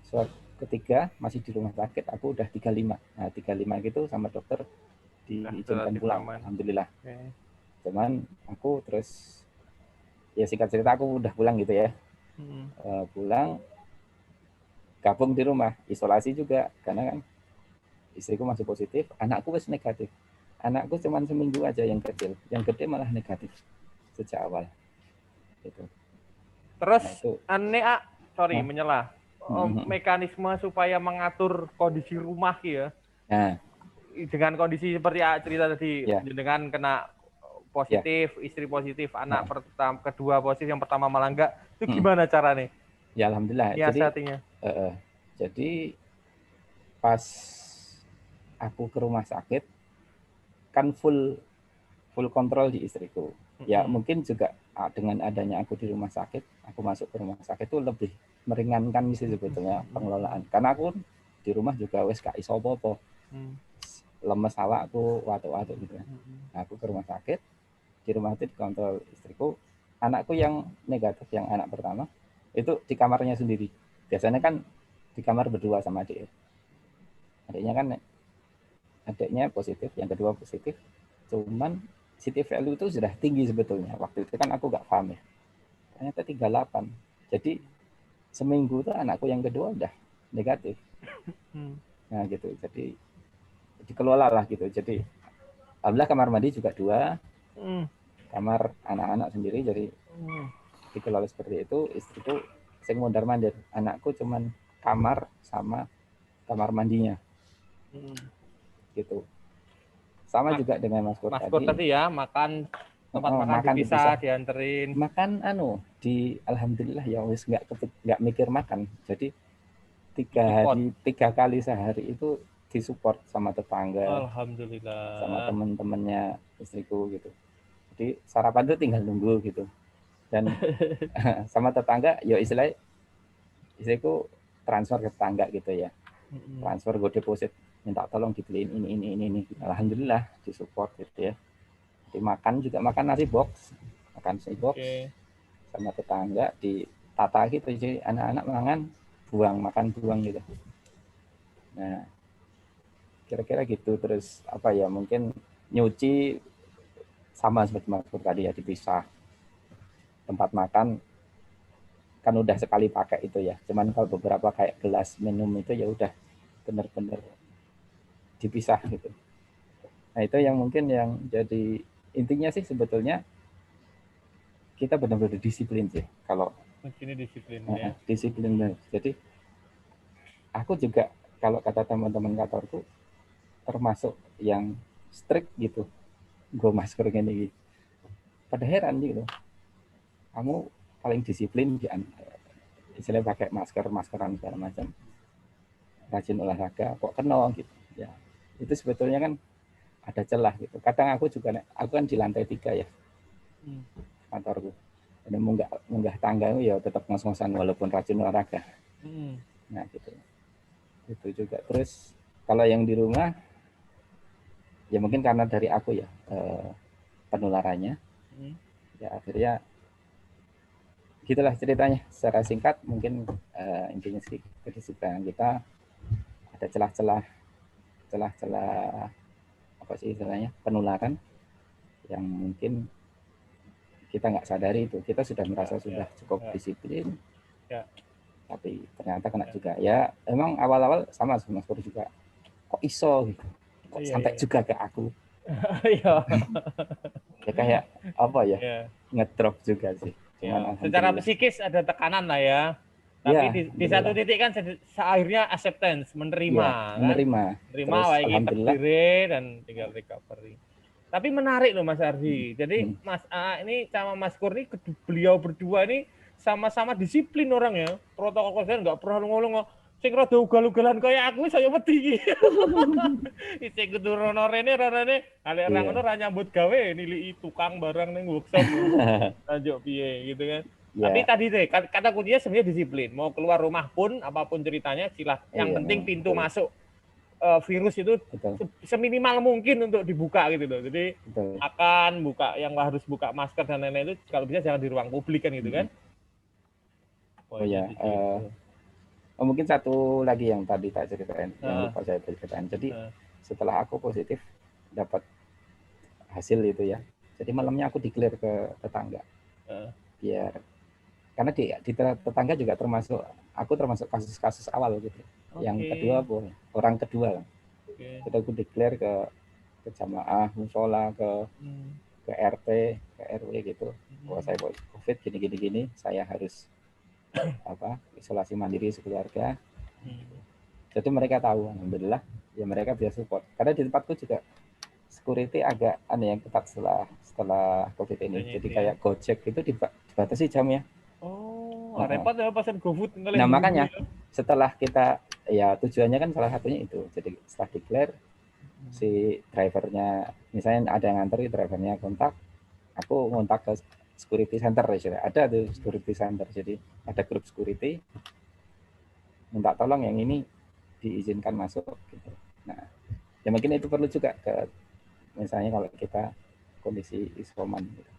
Swab ketiga masih di rumah sakit, aku udah 35. Nah, 35 gitu sama dokter diizinkan pulang. Alhamdulillah. Okay. Cuman aku terus, ya singkat cerita aku udah pulang gitu ya. Pulang, gabung di rumah, isolasi juga. Karena kan istriku masih positif, anakku wis negatif. Anakku cuma seminggu aja yang kecil, yang gede malah negatif sejak awal. Gitu. Terus menyela. Mekanisme supaya mengatur kondisi rumah ya. Nah, dengan kondisi seperti cerita tadi, dengan kena positif, istri positif, anak pertama, kedua positif, yang pertama malah enggak. Itu gimana caranya? Ya alhamdulillah. Jadi pas aku ke rumah sakit kan full kontrol di istriku. Ya mungkin juga dengan adanya aku di rumah sakit, aku masuk ke rumah sakit itu lebih meringankan sih sebetulnya pengelolaan. Karena aku di rumah juga wes gak iso apa-apa. Lemes awak aku watuk-watuk gitu. Nah, aku ke rumah sakit, di rumah itu dikontrol istriku. Anakku yang negatif, yang anak pertama, itu di kamarnya sendiri. Biasanya kan di kamar berdua sama adik. Adiknya positif, yang kedua positif. Cuman CT value itu sudah tinggi sebetulnya. Waktu itu kan aku nggak paham ya. Ternyata 38. Jadi seminggu tuh anakku yang kedua udah negatif. Nah gitu. Jadi dikelola lah gitu. Jadi alhamdulillah kamar mandi juga 2. Kamar anak-anak sendiri. Jadi dikelola seperti itu. Istriku sing mondar-mandir. Anakku cuman kamar sama kamar mandinya. Gitu. Sama juga dengan Mas Kur tadi ya, makan tempat makan dipisah, dianterin. Makan alhamdulillah ya wis nggak mikir makan. Jadi 3 kali sehari itu disupport sama tetangga. Alhamdulillah. Sama teman-temannya istriku gitu. Jadi sarapan itu tinggal nunggu gitu. Dan sama tetangga ya istilahnya istriku transfer ke tetangga gitu ya. Transfer gue deposit, minta tolong dibeliin ini. Alhamdulillah disupport gitu ya. Jadi makan nasi box sama tetangga ditata gitu, jadi anak-anak makan buang gitu. Nah kira-kira gitu. Terus apa ya, mungkin nyuci sama seperti Mas Pur tadi ya, dipisah. Tempat makan kan udah sekali pakai itu ya, cuman kalau beberapa kayak gelas minum itu ya udah benar-benar dipisah gitu. Nah itu yang mungkin yang jadi intinya sih sebetulnya kita benar-benar disiplin sih. Kalau ini disiplin ya. Disiplin banget. Jadi aku juga kalau kata teman-teman kantorku termasuk yang strict gitu. Gue masker gini. Pada heran gitu. Kamu paling disiplin istilahnya pakai maskeran segala macam. Rajin olahraga kok kena gitu. Ya. Itu sebetulnya kan ada celah gitu. Kadang aku kan di lantai 3 ya. Kantorku. Jadi munggah tangga ya tetap ngos-ngosan walaupun rajin olahraga. Nah gitu. Itu juga. Terus kalau yang di rumah ya mungkin karena dari aku ya penularannya. Ya akhirnya gitulah ceritanya secara singkat. Mungkin intinya sih kedisiplinan kita ada celah-celah apa sih istilahnya, penularan yang mungkin kita nggak sadari itu. Kita sudah merasa sudah cukup disiplin, tapi ternyata kena juga. Ya emang awal-awal sama Mas Pur juga, kok iso gitu, kok sampai juga ke aku. Ya kayak apa ya, ngedrop juga sih. Cuman secara psikis ada tekanan lah ya. Tapi di satu titik kan akhirnya acceptance, menerima, menerima lagi terdiri dan tinggal recovery. Tapi menarik loh Mas Ardi. Jadi Mas A ini sama Mas Kur ini, beliau berdua ini sama-sama disiplin orangnya. Protokol kesehatan nggak pernah ngolong. Sing rada ugal-ugalan kaya aku saya wedi iki. Sing kudu rono rene ale ra ngono ra nyambut gawe nilai tukang barang ning workshop. Lanjut piye gitu kan. Tapi tadi deh kata kuncinya sebenarnya disiplin. Mau keluar rumah pun apapun ceritanya silahkan. Yang penting pintu masuk virus itu seminimal mungkin untuk dibuka gitu loh. Jadi akan buka yang harus buka masker dan lain-lain itu kalau bisa jangan di ruang publik kan gitu kan. Mungkin satu lagi yang tadi tak ceritain, yang lupa saya ceritain. Jadi setelah aku positif dapat hasil itu ya, jadi malamnya aku declare ke tetangga, biar karena di tetangga juga aku termasuk kasus-kasus awal gitu. Yang kedua orang kedua, jadi aku declare ke jamaah, musola, ke RT, ke RW gitu, bahwa saya COVID gini, saya harus isolasi mandiri sekeluarga. Jadi mereka tahu, alhamdulillah ya, mereka bisa support. Karena di tempatku juga security agak aneh yang ketat setelah COVID ini. Jadi kayak Gojek itu dibatasi jamnya. Repot ya pesan GoFood. Nah makanya setelah kita ya tujuannya kan salah satunya itu. Jadi setelah declare si drivernya, misalnya ada yang nganter, drivernya kontak, aku ngontak ke security center ya, ada tuh security center, jadi ada grup security, minta tolong yang ini diizinkan masuk gitu. Nah ya mungkin itu perlu juga ke misalnya kalau kita kondisi isoman gitu.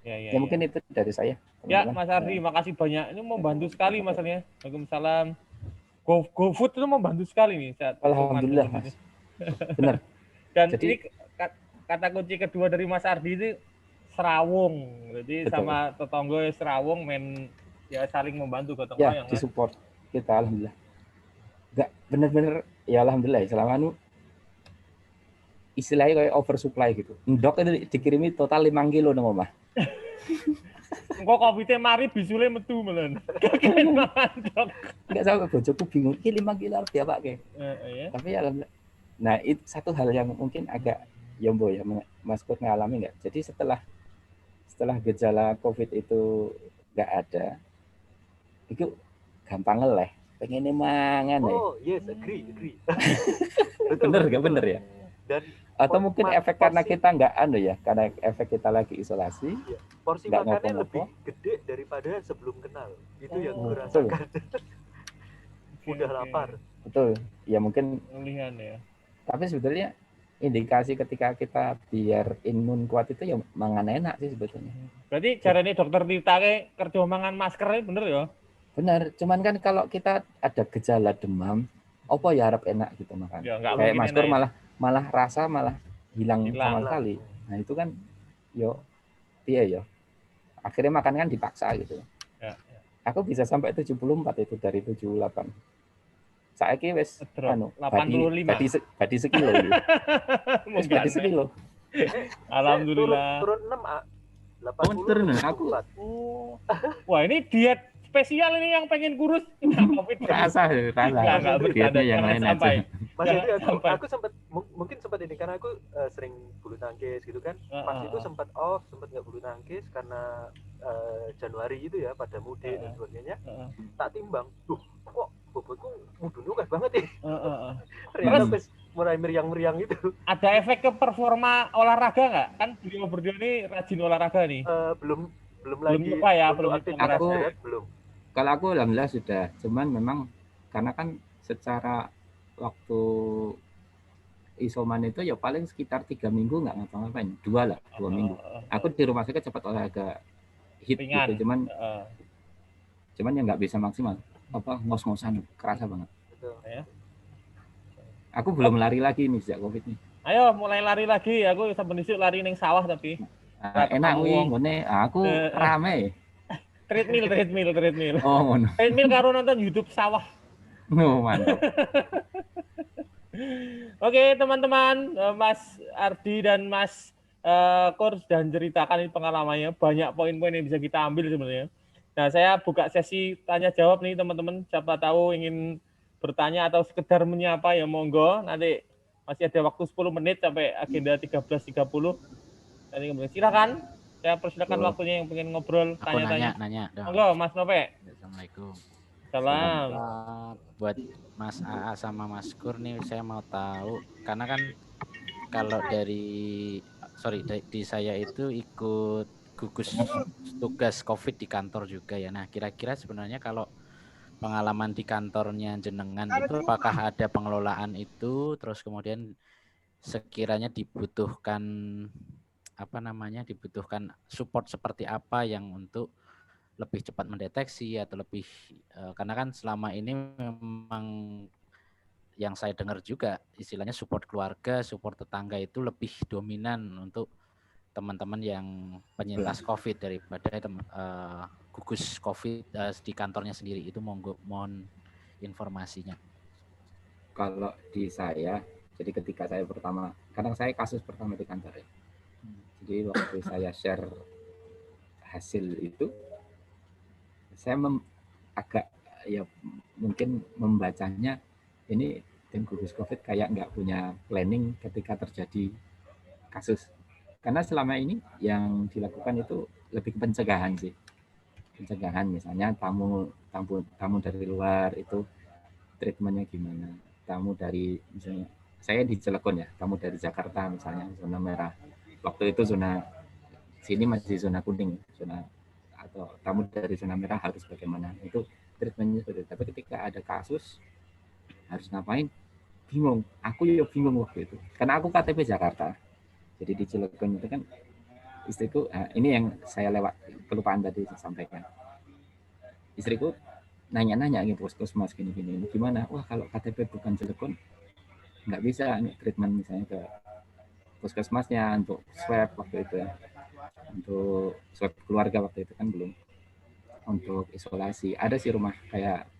Ya mungkin itu dari saya teman-teman. Mas Ardi makasih banyak, ini membantu sekali masalahnya. Waalaikumsalam. GoFood itu membantu sekali nih saat alhamdulillah Mas. Benar. Dan jadi, ini kata kunci kedua dari Mas Ardi itu serawung, jadi betul. Sama tetangga serawung ya saling membantu gotong royong. Ya, disupport kita alhamdulillah. Enggak bener-bener ya alhamdulillah selama nu istilahnya kayak oversupply gitu. Ndok itu dikirimi total 5 kilo nang omah. Engko Covid-e mari bisule metu melen. Enggak sampe bojoku bingung iki 5 kilo arep diapake. Tapi ya alhamdulillah. Nah, itu satu hal yang mungkin agak yombo ya Mas Pur ngalami enggak. Jadi setelah gejala COVID itu nggak ada, itu gampang ngeleh, pengen mangan ya. Oh yes, agree. Bener nggak bener ya? Dan atau mungkin efek karena kita nggak ya, karena efek kita lagi isolasi. Iya. Porsi makannya lebih gede daripada sebelum kenal. Itu yang gue rasakan. Udah lapar. Betul. Ya mungkin. Pilihan ya. Tapi sebetulnya indikasi ketika kita biar imun kuat itu ya mangan enak sih sebetulnya. Berarti caranya dokter Tirta kerja mangan masker bener ya? Bener, cuman kan kalau kita ada gejala demam, apa ya harap enak gitu makan. Ya, kayak masker malah rasa malah hilang sama sekali. Nah itu kan yo akhirnya makan kan dipaksa gitu. Ya. Aku bisa sampai 74 itu dari 78. Saiki wis 85. Badi sekilo gitu. Wis badi sekilo. Alhamdulillah. Turun 6 A. 80. Turun aku. Wah, ini diet spesial ini yang pengen kurus. Rasa. Dietnya yang lain aja. Mas itu aku sempat mungkin sempat ini karena aku sering bulu tangkis gitu kan. Pas itu sempat nggak bulu tangkis karena Januari itu ya pada mudik dan sebagainya. Tak timbang. Kok bobotku mudun banget ya. Ternyata terus mulai meriang-meriang itu. Ada efek ke performa olahraga nggak? Kan beliau berdua ini rajin olahraga nih. Belum lagi. Belum aktif. Belum. Kalau aku alhamdulillah sudah. Cuman memang karena kan secara waktu isoman itu ya paling sekitar 3 minggu nggak ngapa-ngapain. 2 minggu. Aku di rumah sakit cepat olahraga hit gitu. Cuman ya nggak bisa maksimal. Ngos-ngosan kerasa banget. Betul. Ya. Aku belum lari lagi nih sejak Covid nih. Ayo mulai lari lagi, aku saben isuk lari ning sawah tapi. Enak kuwi ngene, aku rame. Treadmill. Oh, ngono. Treadmill karo nonton YouTube sawah. Oh, mantap. Oke, teman-teman, Mas Ardi dan Mas Kur sudah ceritakan ini pengalamannya, banyak poin-poin yang bisa kita ambil sebenarnya. Nah, saya buka sesi tanya jawab nih teman-teman, siapa tahu ingin bertanya atau sekedar menyapa ya monggo. Nanti masih ada waktu 10 menit sampai agenda 13.30. Nanti kemudian silakan. Saya persilakan waktunya yang pengen ngobrol, tanya-tanya. Nanya dong. Monggo, Mas Nope. Assalamualaikum. Salam. Buat Mas AA sama Mas Kur nih saya mau tahu karena kan kalau di saya itu ikut gugus tugas COVID di kantor juga ya. Nah, kira-kira sebenarnya kalau pengalaman di kantornya jenengan itu apakah ada pengelolaan itu, terus kemudian sekiranya dibutuhkan dibutuhkan support seperti apa yang untuk lebih cepat mendeteksi atau lebih karena kan selama ini memang yang saya dengar juga istilahnya support keluarga, support tetangga itu lebih dominan untuk teman-teman yang penyintas COVID daripada gugus COVID di kantornya sendiri. Itu mohon informasinya. Kalau di saya, jadi ketika saya pertama, kadang saya kasus pertama di kantor ya. Jadi waktu saya share hasil itu, saya agak ya mungkin membacanya ini tim gugus COVID kayak nggak punya planning ketika terjadi kasus. Karena selama ini yang dilakukan itu lebih ke pencegahan sih. Pencegahan misalnya tamu dari luar itu treatmentnya gimana. Tamu dari misalnya saya di Cilegon ya, tamu dari Jakarta misalnya zona merah. Waktu itu zona sini masih zona kuning, zona atau tamu dari zona merah harus bagaimana. Itu treatmentnya seperti itu. Tapi ketika ada kasus harus ngapain? Bingung. Aku ya bingung waktu itu. Karena aku KTP Jakarta. Jadi di Cilegon itu kan istriku, ini yang saya lewat kelupaan tadi saya sampaikan. Istriku nanya-nanya gitu, puskesmas gini-gini, gimana? Wah kalau KTP bukan Cilegon, nggak bisa treatment misalnya ke puskesmasnya untuk swab waktu itu ya. Untuk swab keluarga waktu itu kan belum. Untuk isolasi, ada sih rumah kayak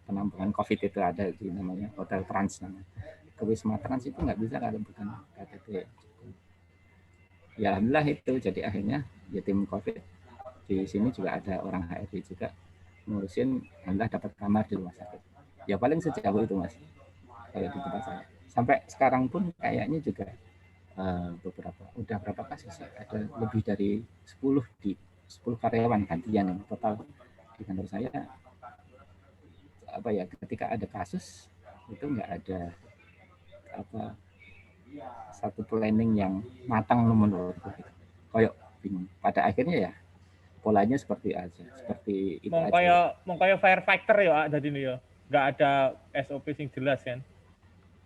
penampungan COVID itu ada di namanya Hotel Trans namanya. Ke Wisma Trans itu nggak bisa kalau bukan KTP. Ya alhamdulillah itu, jadi akhirnya ya tim COVID di sini juga ada orang HRD juga ngurusin, alhamdulillah dapat kamar di rumah sakit. Ya paling sejauh itu Mas, kalau di tempat saya. Sampai sekarang pun kayaknya juga udah berapa kasus ya? Ada lebih dari 10 karyawan gantian yang total di kantor saya. Ketika ada kasus itu nggak ada satu planning yang matang menurutku. Kayak bingung. Pada akhirnya ya polanya seperti itu aja. Mau kayak firefighter ya jadi ini ya. Nggak ada SOP yang jelas kan.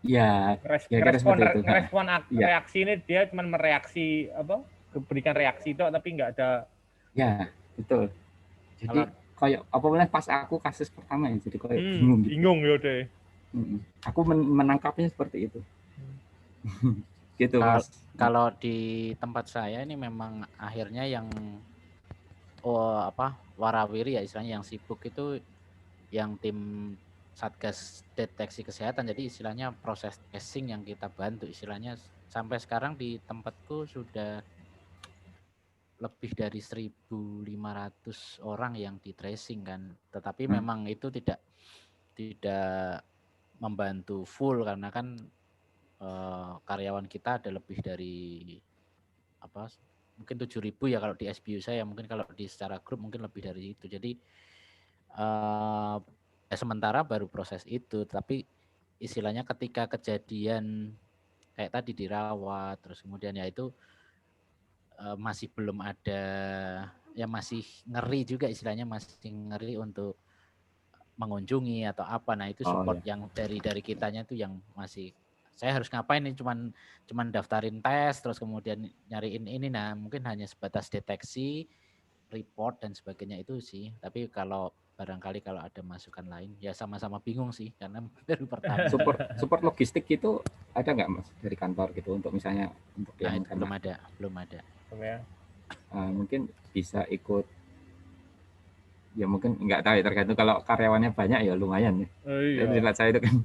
Ya, respon reaksi ini dia cuma mereaksi berikan reaksi itu tapi nggak ada. Ya, betul. Jadi kayak pas aku kasus pertama ya, jadi kayak bingung gitu. Bingung ya deh. Aku menangkapnya seperti itu. Gitu Mas. Kalau di tempat saya ini memang akhirnya yang warawiri ya istilahnya yang sibuk itu yang tim Satgas Deteksi Kesehatan. Jadi istilahnya proses tracing yang kita bantu istilahnya sampai sekarang di tempatku sudah lebih dari 1.500 orang yang di tracing kan. Tetapi memang itu tidak membantu full karena kan karyawan kita ada lebih dari mungkin 7.000 ya kalau di SBU saya, mungkin kalau di secara grup mungkin lebih dari itu. Jadi sementara baru proses itu, tapi istilahnya ketika kejadian kayak tadi dirawat terus kemudian ya itu masih belum ada, ya masih ngeri juga istilahnya, masih ngeri untuk mengunjungi atau apa. Nah itu support yang dari kitanya tuh yang masih, saya harus ngapain nih, cuman daftarin tes terus kemudian nyariin ini. Nah mungkin hanya sebatas deteksi, report dan sebagainya itu sih. Tapi kalau barangkali kalau ada masukan lain ya sama-sama bingung sih karena baru pertama. Support logistik itu ada nggak Mas dari kantor gitu untuk misalnya untuk Nah, yang itu belum ada. Ya. mungkin bisa ikut ya mungkin nggak tahu ya tergantung kalau karyawannya banyak ya lumayan ya. Oh, iya. Di tempat saya itu kan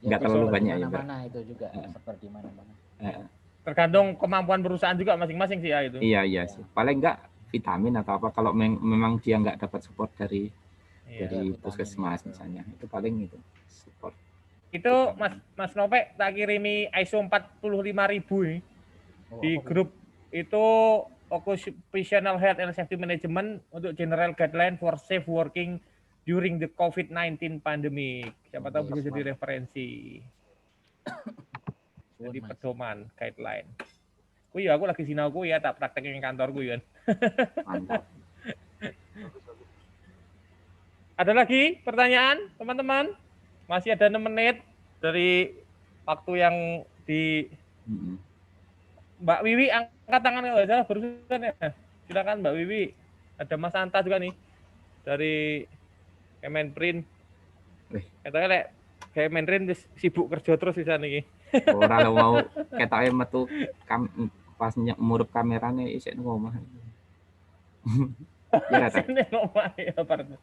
nggak terlalu banyak ya. Mana itu juga seperti mana-mana. Tergantung kemampuan perusahaan juga masing-masing sih ya itu. Iya sih. Paling nggak vitamin atau apa kalau memang dia nggak dapat support dari puskesmas misalnya itu paling itu support. Itu Mas Nope tak kirimi ISO 45.000 ini di grup itu Occupational Health and Safety Management untuk General Guideline for Safe Working during the COVID-19 pandemic. Siapa tahu bisa jadi referensi. Jadi pedoman guideline. Aku lagi sinau ya tak praktekin kantorku ya. Mantap. Ada lagi pertanyaan teman-teman? Masih ada 6 menit dari waktu yang di Mbak Wiwi angkat tangan kalau nggak salah barusan ya. Silakan Mbak Wiwi. Ada Mas Anta juga nih dari Kemenprin. Katanya Kemenprin sibuk kerja terus di sana nih. Ora lo mau ketake metu pas murup kamerane isih nang omah. Ya ta. Nang omah ya partner.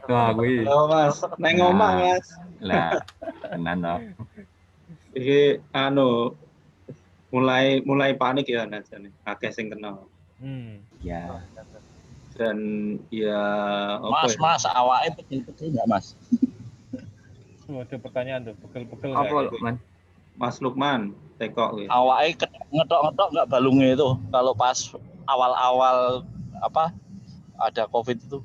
Wah, kuwi. Oh, Mas, nang omah, Mas. Lah, tenan to. Iki mulai panik ya najane. Akeh sing kena. Ya. Dan ya apa ya? Mas, awake pegel-pegel enggak, Mas? Ada pertanyaan tuh, pegel-pegel Apa Lukman? Mas Lukman, tekok kuwi. Awake ngetok-ngetok enggak balungnya itu kalau pas awal-awal ada Covid itu.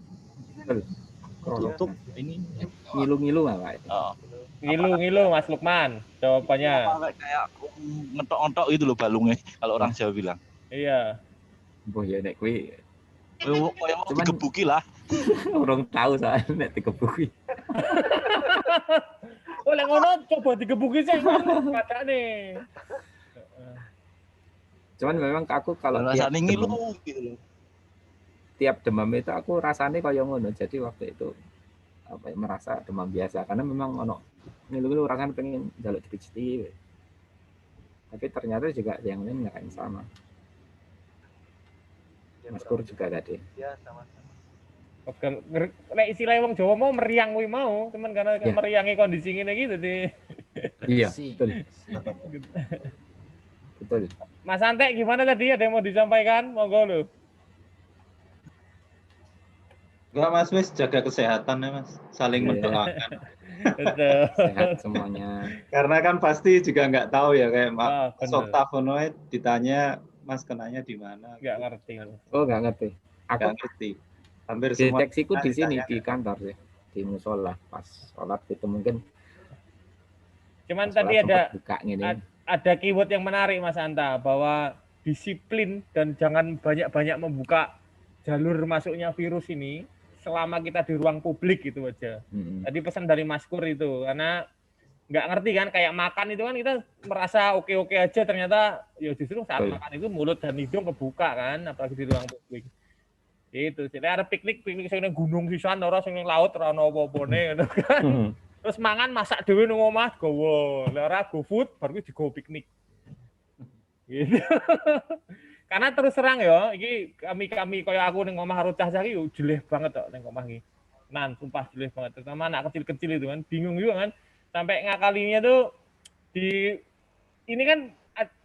Tutup ini Ngilu-ngilu apa? oh. Ngilu Mas Lukman jawabannya. Kayak ngetok-ngetok gitu loh balungnya kalau orang Jawa bilang. Iya. Mbah ya nek kuwi Kayak mau digebuki lah. orang tahu soalnya nek digebuki. Oleh ngono coba digebuki sih padane. Cuman memang aku kalau rasane ngilu gitu loh. Tiap demam itu aku rasanya kayak ngono. Jadi waktu itu merasa demam biasa karena memang ono ngilu-ngilu rasanya pengen jaluk dipijiti. Tapi ternyata juga yang lain nggak yang sama. Mas Pur juga tadi. Ya sama-sama. Pegel. Nek istilah wong Jawa mau meriang kuwi mau, cuman karena meriangi kondisi ngene iki dadi. Iya, betul. Mas Ante gimana tadi? Ada yang mau disampaikan? Monggo lho. Enggak, Mas, wis jaga kesehatan ya, Mas. Saling mendoakan. Betul. Sehat semuanya. Karena kan pasti juga nggak tahu ya kayak bener. Oktafonoid ditanya Mas kenanya di mana? Nggak ngerti. Oh, nggak ngerti. Aku Nggak ngerti. Hampir semua deteksiku di sini di kantor sih, di musola pas sholat itu mungkin. Cuman tadi ada keyword yang menarik Mas Anta bahwa disiplin dan jangan banyak-banyak membuka jalur masuknya virus ini selama kita di ruang publik gitu aja. Tadi pesan dari Mas Kur itu karena nggak ngerti kan kayak makan itu kan kita merasa oke-oke aja ternyata ya justru saat makan itu mulut dan hidung kebuka kan apalagi di ruang publik. Itu jadi ada piknik sing gunung sisan ora sing laut ora ono apa-apane ngono kan. Terus mangan masak dhewe nang omah gowo. Lah ora go food baru digo piknik. Gitu. Karena terus terang ya, iki kami kaya aku ning omah karo cah-cah iki jeleh banget kok ning omah iki. Sumpah jeleh banget. Terutama anak kecil-kecil itu kan bingung juga kan. Sampai ngakalinya tuh ini kan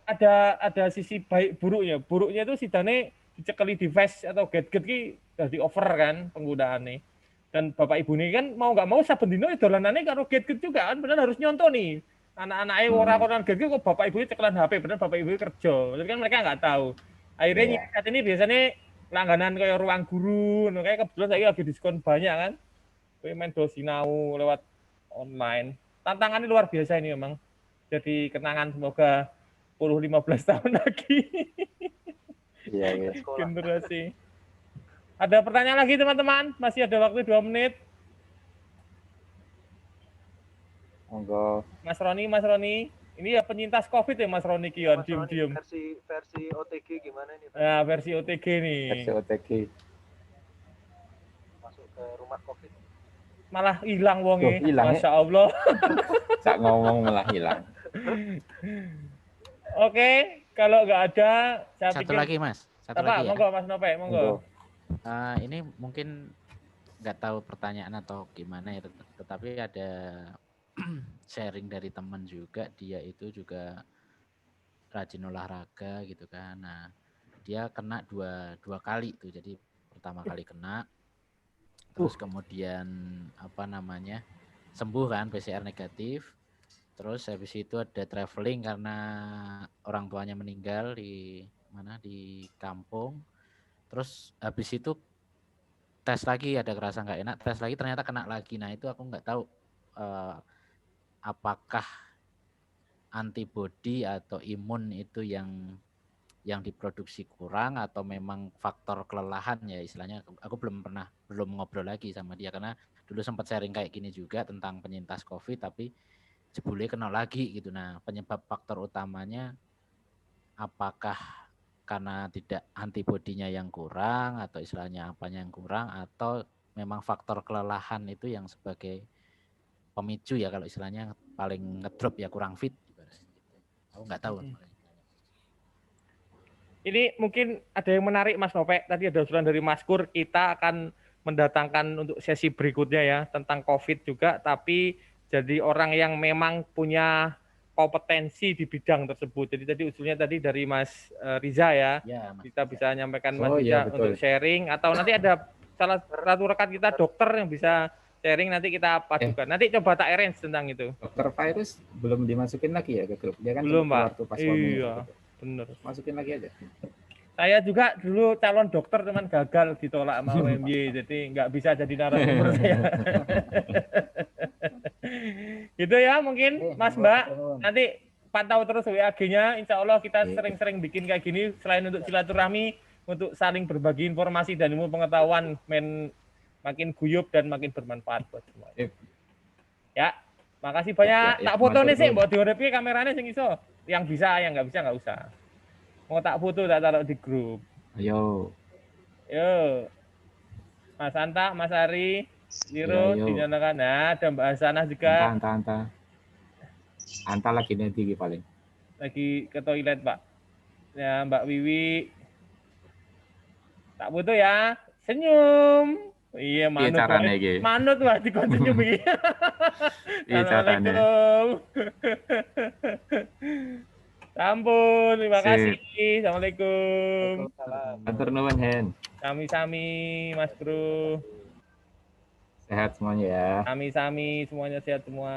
ada sisi baik buruknya. Buruknya itu sidane dicekeli device atau gadget ki dadi over kan penggunaannya. Dan bapak ibu ini kan mau nggak mau saben dino dolanane karo gadget juga kan, benar harus nyontoh nih. Anak-anaknya ora-oran gadget kok bapak ibu cekelan HP, benar bapak ibu kerja. Jadi kan mereka nggak tahu. Akhirnya saat ini biasanya langganan kayak ruang guru, kayak kebetulan saya lagi diskon banyak kan. Kowe main do sinau lewat online. Tantangannya luar biasa ini memang. Jadi kenangan semoga 10-15 tahun lagi. Iya. Generasi. Ada pertanyaan lagi teman-teman? Masih ada waktu 2 menit. Monggo. Mas Roni. Ini ya penyintas COVID ya Mas Roni Kion, diem-diem. Versi OTG gimana nih? Nah, versi OTG nih. Versi OTG. masuk ke rumah COVID. Malah hilang wonge. Loh, hilang, ya? Masya Allah. Sak ngomong malah hilang. Oke, kalau nggak ada, saya Satu pikir lagi Mas, satu apa? lagi ya. Monggo Mas Nope, monggo. Ini mungkin nggak tahu pertanyaan atau gimana ya, tetapi ada sharing dari teman juga, dia itu juga rajin olahraga gitu kan. Nah, dia kena dua kali tuh. Jadi pertama kali kena, terus kemudian apa namanya sembuh kan, PCR negatif. Terus habis itu ada traveling karena orang tuanya meninggal di mana, di kampung. Terus habis itu tes lagi, ada kerasa nggak enak, tes lagi ternyata kena lagi. Nah itu aku nggak tahu apakah antibodi atau imun itu yang diproduksi kurang atau memang faktor kelelahan ya istilahnya. Aku belum ngobrol lagi sama dia karena dulu sempat sharing kayak gini juga tentang penyintas COVID tapi jebule kena lagi gitu. Nah penyebab faktor utamanya apakah karena tidak antibodinya yang kurang atau istilahnya apanya yang kurang atau memang faktor kelelahan itu yang sebagai pemicu ya, kalau istilahnya paling ngedrop ya, kurang fit. Aku nggak tahu. Ini mungkin ada yang menarik Mas Nope. Tadi ada usulan dari Mas Kur, kita akan mendatangkan untuk sesi berikutnya ya tentang COVID juga, tapi jadi orang yang memang punya kompetensi di bidang tersebut. Jadi tadi usulnya tadi dari Mas Riza ya, Mas kita bisa nyampaikan Mas Oh, Riza iya, betul. untuk sharing, atau nanti ada salah satu rekan kita dokter yang bisa sharing, nanti kita padukan. Nanti coba tak arrange tentang itu. Dokter virus belum dimasukin lagi ya ke grup? Dia kan belum Pak. Iya, bener. Masukin lagi aja. Saya juga dulu calon dokter teman gagal ditolak sama UMY, jadi nggak bisa jadi narasumber saya. Gitu ya mungkin Mas Mbak, nanti pantau terus WAG-nya, insya Allah kita sering-sering bikin kayak gini, selain untuk silaturahmi, untuk saling berbagi informasi dan ilmu pengetahuan, makin guyup dan makin bermanfaat buat semua. Ya, makasih banyak. Tak foto nih sih, buat diurepi kameranya sing iso. Yang bisa, yang nggak bisa nggak usah. Mau tak foto, tak taruh di grup. Ayo. Yo. Mas Anta, Mas Ari, Liro, dinyatakan. Nah, ada Mbak Hasanah juga. Anta lagi nanti paling. Lagi ke toilet, Pak. Ya, Mbak Wiwi. Tak foto ya. Senyum. Iya, manut lah di senyum iki. Assalamualaikum. Sampun, terima kasih. Assalamualaikum. Matur nuwun, Hen. Sami-sami, Mas Bro. Sehat semuanya ya. Sami-sami, semuanya sehat semua.